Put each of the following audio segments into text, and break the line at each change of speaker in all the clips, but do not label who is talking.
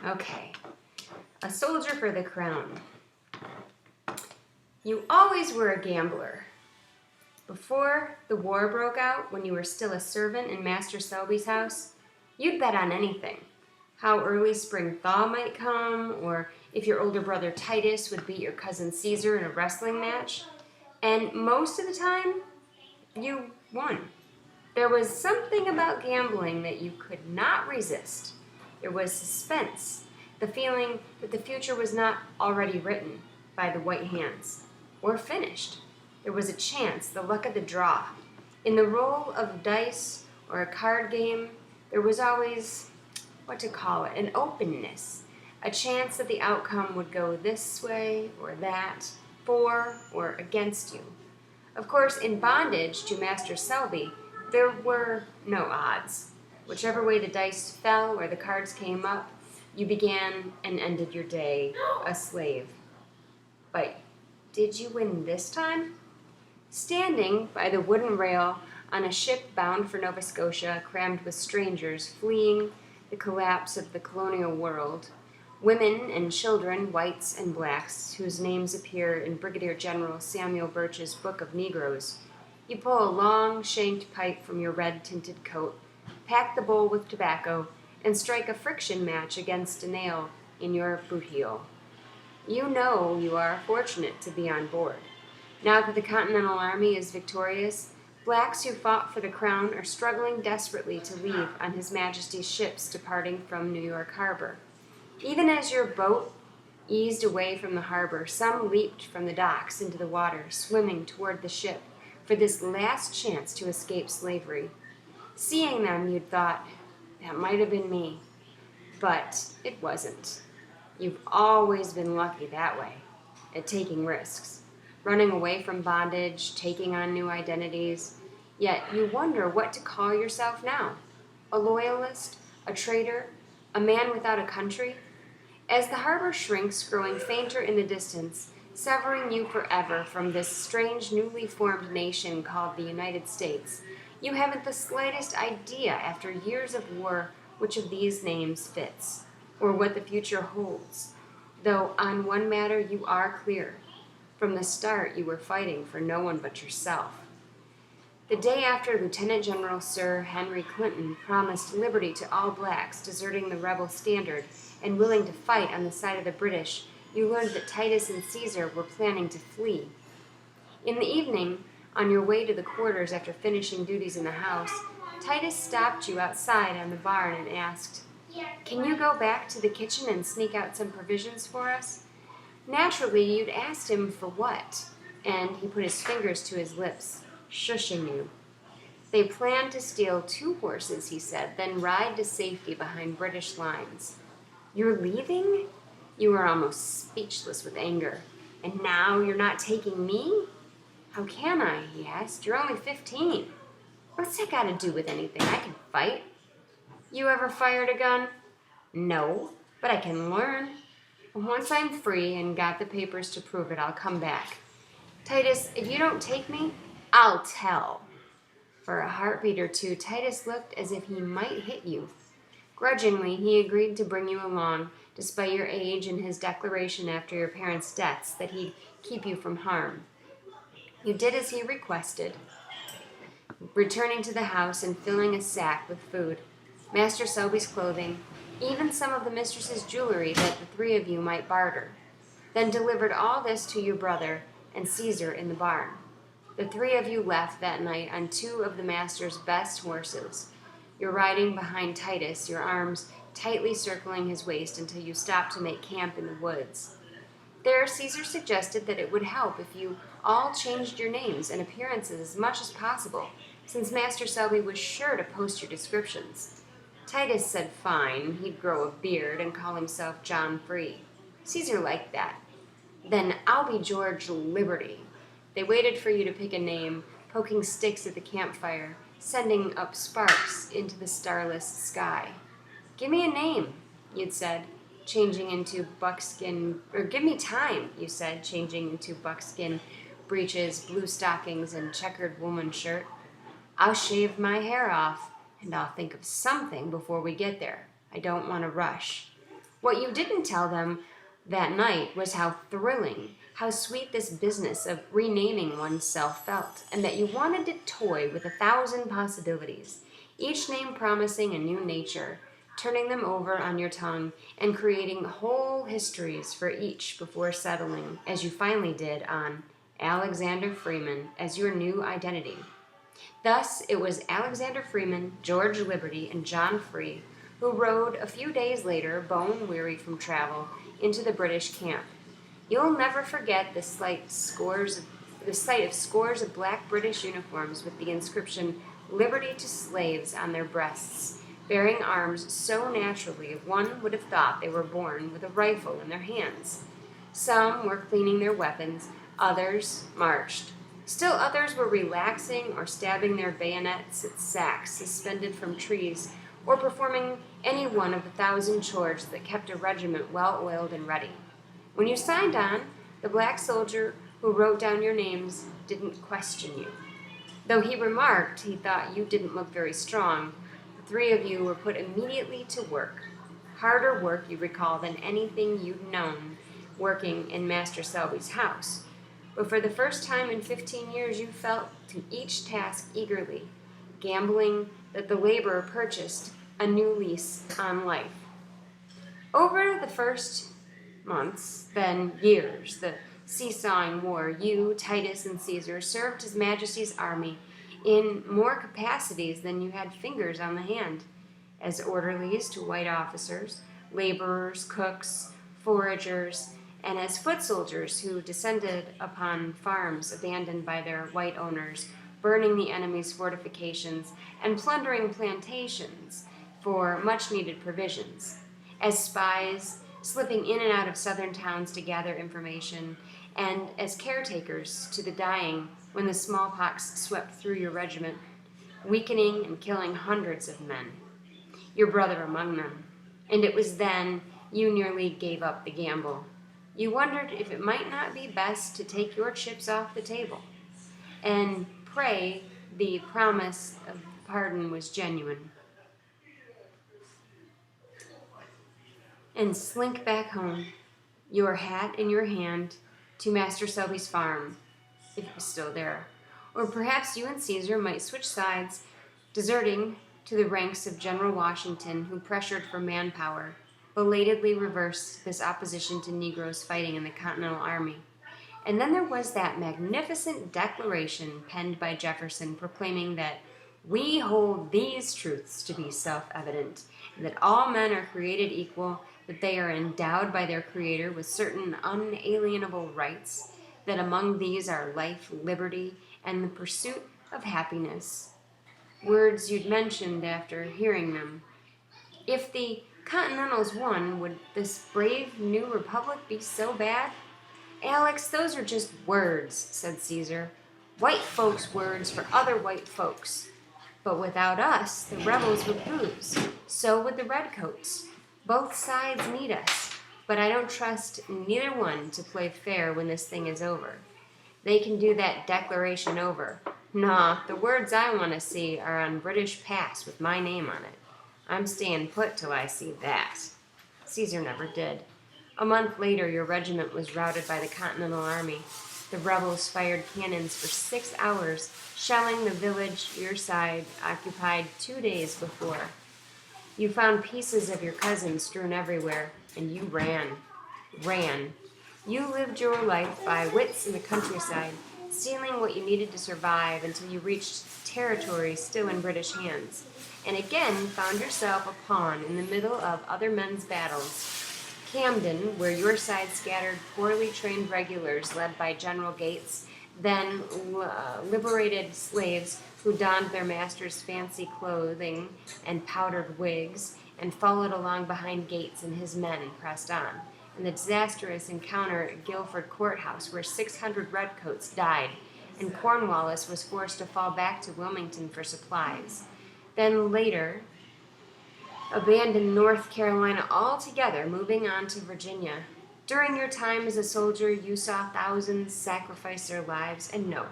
Okay. A soldier for the crown. You always were a gambler. Before the war broke out, when you were still a servant in Master Selby's house, you'd bet on anything. How early spring thaw might come, or if your older brother Titus would beat your cousin Caesar in a wrestling match. And most of the time, you won. There was something about gambling that you could not resist. There was suspense, the feeling that the future was not already written by the white hands, or finished. There was a chance, the luck of the draw. In the roll of dice or a card game, there was always, an openness, a chance that the outcome would go this way or that, for or against you. Of course, in bondage to Master Selby, there were no odds. Whichever way the dice fell or the cards came up, you began and ended your day a slave. But did you win this time? Standing by the wooden rail on a ship bound for Nova Scotia, crammed with strangers fleeing the collapse of the colonial world, women and children, whites and blacks, whose names appear in Brigadier General Samuel Birch's Book of Negroes, you pull a long, shanked pipe from your red-tinted coat, pack the bowl with tobacco, and strike a friction match against a nail in your boot heel. You know you are fortunate to be on board. Now that the Continental Army is victorious, blacks who fought for the crown are struggling desperately to leave on His Majesty's ships departing from New York Harbor. Even as your boat eased away from the harbor, some leaped from the docks into the water, swimming toward the ship for this last chance to escape slavery. Seeing them, you'd thought, that might have been me. But it wasn't. You've always been lucky that way, at taking risks, running away from bondage, taking on new identities. Yet you wonder what to call yourself now. A loyalist, a traitor, a man without a country? As the harbor shrinks, growing fainter in the distance, severing you forever from this strange newly formed nation called the United States, you haven't the slightest idea after years of war which of these names fits, or what the future holds. Though on one matter you are clear. From the start you were fighting for no one but yourself. The day after Lieutenant General Sir Henry Clinton promised liberty to all blacks deserting the rebel standard and willing to fight on the side of the British, you learned that Titus and Caesar were planning to flee. In the evening, on your way to the quarters after finishing duties in the house, Titus stopped you outside on the barn and asked, "Can you go back to the kitchen and sneak out some provisions for us?" Naturally, you'd asked him for what, and he put his fingers to his lips, shushing you. They planned to steal 2 horses, he said, then ride to safety behind British lines. You're leaving? You were almost speechless with anger. And now you're not taking me? How can I? He asked. You're only 15. What's that got to do with anything? I can fight. You ever fired a gun? No, but I can learn. Once I'm free and got the papers to prove it, I'll come back. Titus, if you don't take me, I'll tell. For a heartbeat or two, Titus looked as if he might hit you. Grudgingly, he agreed to bring you along, despite your age and his declaration after your parents' deaths that he'd keep you from harm. You did as he requested, returning to the house and filling a sack with food, Master Selby's clothing, even some of the mistress's jewelry that the 3 of you might barter, then delivered all this to your brother and Caesar in the barn. The 3 of you left that night on 2 of the master's best horses. You're riding behind Titus, your arms tightly circling his waist until you stopped to make camp in the woods. There, Caesar suggested that it would help if you all changed your names and appearances as much as possible, since Master Selby was sure to post your descriptions. Titus said fine, he'd grow a beard and call himself John Free. Caesar liked that. Then I'll be George Liberty. They waited for you to pick a name, poking sticks at the campfire, sending up sparks into the starless sky. Give me a name, you'd said, changing into buckskin, or give me time, you said, changing into buckskin breeches, blue stockings, and checkered woman shirt. I'll shave my hair off, and I'll think of something before we get there. I don't want to rush. What you didn't tell them that night was how thrilling, how sweet this business of renaming oneself felt, and that you wanted to toy with 1,000 possibilities, each name promising a new nature, turning them over on your tongue and creating whole histories for each before settling, as you finally did, on Alexander Freeman as your new identity. Thus, it was Alexander Freeman, George Liberty, and John Free who rode a few days later, bone-weary from travel, into the British camp. You'll never forget the sight of scores of black British uniforms with the inscription "Liberty to Slaves" on their breasts, bearing arms so naturally one would have thought they were born with a rifle in their hands. Some were cleaning their weapons, others marched. Still others were relaxing or stabbing their bayonets at sacks suspended from trees, or performing any one of the 1,000 chores that kept a regiment well-oiled and ready. When you signed on, the black soldier who wrote down your names didn't question you. Though he remarked he thought you didn't look very strong, the three of you were put immediately to work. Harder work, you recall, than anything you'd known working in Master Selby's house. But for the first time in 15 years, you fell to each task eagerly, gambling that the laborer purchased a new lease on life. Over the first months, then years, the seesawing war, you, Titus, and Caesar served His Majesty's army in more capacities than you had fingers on the hand, as orderlies to white officers, laborers, cooks, foragers, and as foot soldiers who descended upon farms abandoned by their white owners, burning the enemy's fortifications and plundering plantations for much-needed provisions, as spies slipping in and out of southern towns to gather information, and as caretakers to the dying when the smallpox swept through your regiment, weakening and killing hundreds of men, your brother among them. And it was then you nearly gave up the gamble. You wondered if it might not be best to take your chips off the table and pray the promise of pardon was genuine, and slink back home, your hat in your hand, to Master Selby's farm, if it was still there. Or perhaps you and Caesar might switch sides, deserting to the ranks of General Washington, who pressured for manpower, belatedly reversed this opposition to Negroes fighting in the Continental Army. And then there was that magnificent declaration penned by Jefferson proclaiming that we hold these truths to be self-evident, that all men are created equal, that they are endowed by their Creator with certain unalienable rights, that among these are life, liberty, and the pursuit of happiness. Words you'd mentioned after hearing them. If the Continentals won, would this brave new republic be so bad? Alex, those are just words, said Caesar. White folks' words for other white folks. But without us, the rebels would lose. So would the redcoats. Both sides need us, but I don't trust neither one to play fair when this thing is over. They can do that declaration over. Nah, the words I want to see are on British pass with my name on it. I'm staying put till I see that. Caesar never did. A month later, your regiment was routed by the Continental Army. The rebels fired cannons for 6 hours, shelling the village your side occupied 2 days before. You found pieces of your cousin strewn everywhere, and you ran. You lived your life by wits in the countryside, stealing what you needed to survive until you reached territory still in British hands, and again found yourself a pawn in the middle of other men's battles. Camden, where your side scattered poorly trained regulars led by General Gates, then liberated slaves who donned their master's fancy clothing and powdered wigs and followed along behind Gates and his men pressed on, and the disastrous encounter at Guilford Courthouse where 600 redcoats died and Cornwallis was forced to fall back to Wilmington for supplies. Then later, abandoned North Carolina altogether, moving on to Virginia. During your time as a soldier, you saw thousands sacrifice their lives, and no,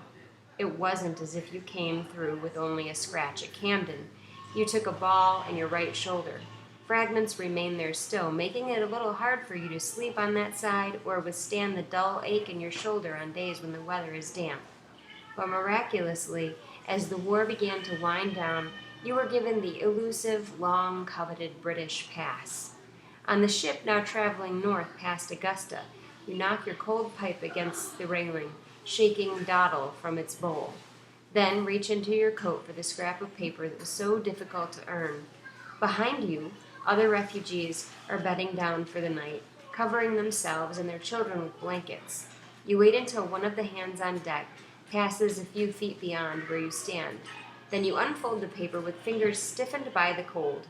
it wasn't as if you came through with only a scratch at Camden. You took a ball in your right shoulder. Fragments remain there still, making it a little hard for you to sleep on that side or withstand the dull ache in your shoulder on days when the weather is damp. But miraculously, as the war began to wind down, you were given the elusive, long-coveted British pass. On the ship now traveling north past Augusta, you knock your cold pipe against the railing, shaking dawdle from its bowl. Then reach into your coat for the scrap of paper that was so difficult to earn. Behind you, other refugees are bedding down for the night, covering themselves and their children with blankets. You wait until one of the hands on deck passes a few feet beyond where you stand. Then you unfold the paper with fingers stiffened by the cold.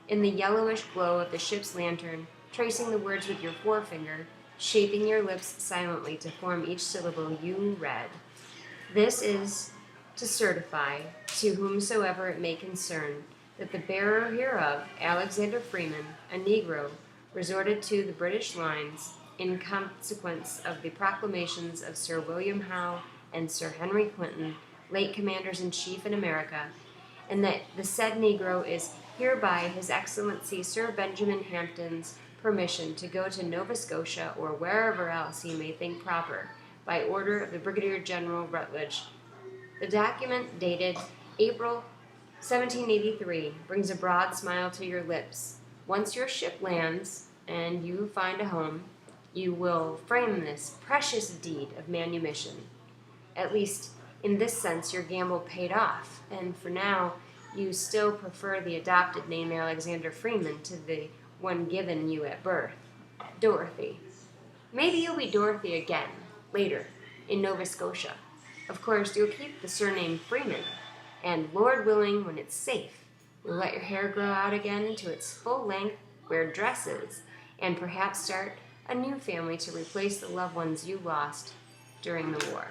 In the yellowish glow of the ship's lantern, tracing the words with your forefinger, shaping your lips silently to form each syllable, you read, "This is to certify, to whomsoever it may concern, that the bearer hereof, Alexander Freeman, a Negro, resorted to the British lines in consequence of the proclamations of Sir William Howe and Sir Henry Clinton, late commanders-in-chief in America, and that the said Negro is hereby His Excellency Sir Benjamin Hampton's permission to go to Nova Scotia or wherever else he may think proper, by order of the Brigadier General Rutledge." The document, dated April 1783, brings a broad smile to your lips. Once your ship lands and you find a home, you will frame this precious deed of manumission. At least, in this sense, your gamble paid off, and for now, you still prefer the adopted name Alexander Freeman to the one given you at birth, Dorothy. Maybe you'll be Dorothy again, later, in Nova Scotia. Of course, you'll keep the surname Freeman, and Lord willing, when it's safe, you'll let your hair grow out again to its full length, wear dresses, and perhaps start a new family to replace the loved ones you lost during the war.